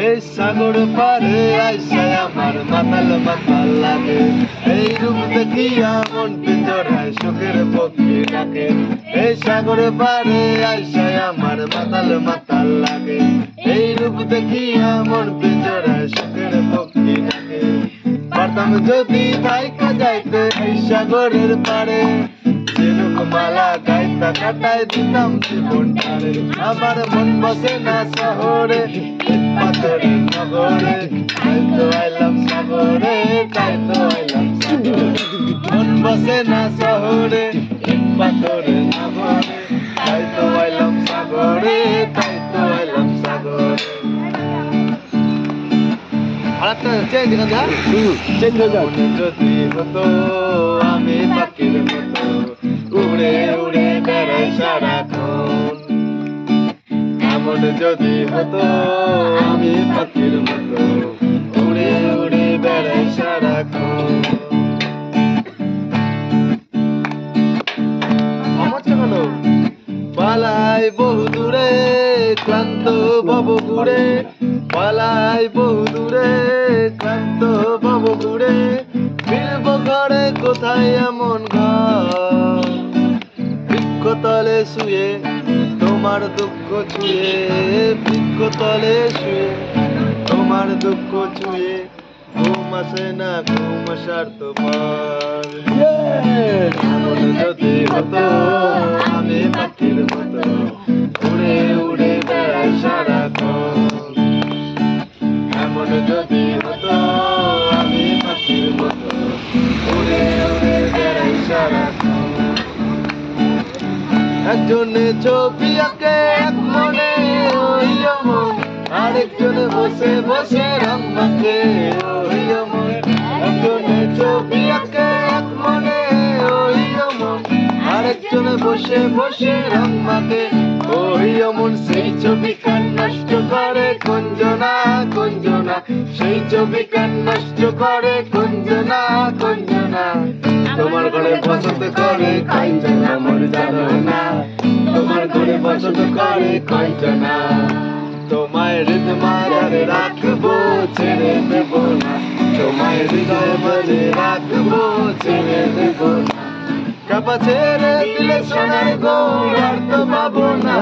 এই সাগর পারে আইসায় আমার মাতাল মাতাল লাগে, এই রূপ দেখিয়া মন পিঞ্জরায় সুখের পক্ষী ডাকে। এই সাগর পারে আইসায় আমার মাতাল মাতাল লাগে, এই রূপ দেখিয়া মন পিঞ্জরায় সুখের পক্ষী ডাকে। পারতাম যদি থাইকা যাইতে এই সাগরের পারে, ঝিনুক মালা গাইতা কাটায় দিতাম জীবনটারে। আমার মন বসে না শহরে, পাথরে নগরে, তাই তো আইলাম সাগরে, তাই তো আইলাম সাগরে। মন বসে না শহরে, পাথরে নগরে, তাই তো আইলাম সাগরে, তাই তো আইলাম সাগরে। আরেকটা চেঞ্জ গান, চেঞ্জ হয়ে যাও। যদি হতো আমি পাখির মতো, উড়ে উড়ে বেড়াই সারাক্ষণ। এমন যদি হতো আমি পাখির মতো, উড়ে উড়ে বেড়াই সারাক্ষণ। পালাই বহু দূরে ক্লান্ত ভব ঘুরে, পালাই বহু দূরে ক্লান্ত ভব ঘুরে, ফিরব ঘরে কোথায় এমন ঘর, বৃক্ষতলে শুয়ে তোমার দুঃখ ছুঁয়ে, বৃক্ষতলে শুয়ে তোমার দুঃখ ছুঁয়ে, ঘুম আসে না ঘুম আসার তোমার। এমন যদি হতো আমি পাখির মতো, উড়ে উড়ে বেড়াই সারাক্ষণ। এমন যদি হতো আমি পাখির মতো, উড়ে উড়ে বেড়াই সারাক্ষণ। একজনে ছবি আঁকে এক মনে ওই মন, আরেকজনে বসে বসে রং মাখে ওই মন। একজনে ছবি আঁকে এক মনে ওই মন, আরেকজনে বসে বসে রং মাখে ওই মন। সেই ছবি কান নষ্ট করে কঞ্জনা কঞ্জনা, সেই ছবি কান নষ্ট করে কঞ্জনা কঞ্জনা। তোমার ঘরে বসত করে কঞ্জনা মর জানো না, তোমার ঘরে বসত করে কঞ্জনা। তোমায় হৃদয় মাঝে রাখবো ছেড়ে দেব না, তোমায় হৃদয় মাঝে রাখবো ছেড়ে দেব না। কাপা ছেড়ে দিলে সোনার গৌর আর তো পাবো না,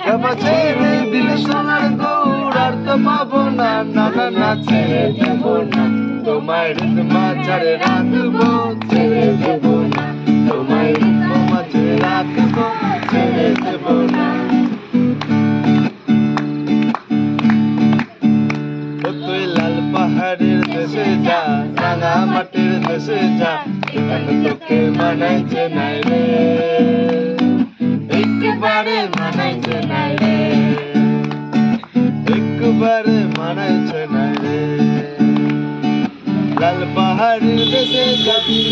কাপা ছেড়ে দিলে সোনার গৌর আর তো পাবো না। না না না ছেড়ে দেব না, তোমায় হৃদয় মাঝে রাখবো ছেড়ে দেব না, তোমায় হৃদয় মাঝে রাখবো ছেড়ে দেব না। তুই লাল পাহাড়ের দেশে যা, রাঙা মাটির দেশে যা, এখানে তোকে মানাইছে নাই রে, একবারে মানাইছে নাই রে, একবারে মানাইছে নাই রে। লাল পাহাড়ের দেশে যাবি,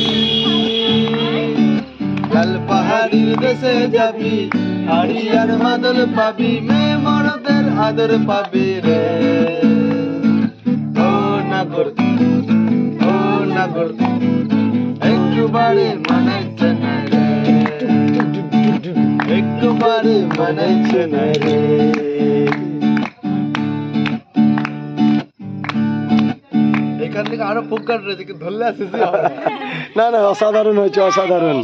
লাল পাহাড়ের দেশে যাবি, হাড়ি আর মাদল পাবি, মেয়ে মরদের আদর পাবি রে। ও নাগর একবারে মানাইছে না রে, একবারে মানাইছে না রে। এখান থেকে আরো পোকার রয়েছে, ধরলে আসিস। না না অসাধারণ হয়েছে, অসাধারণ।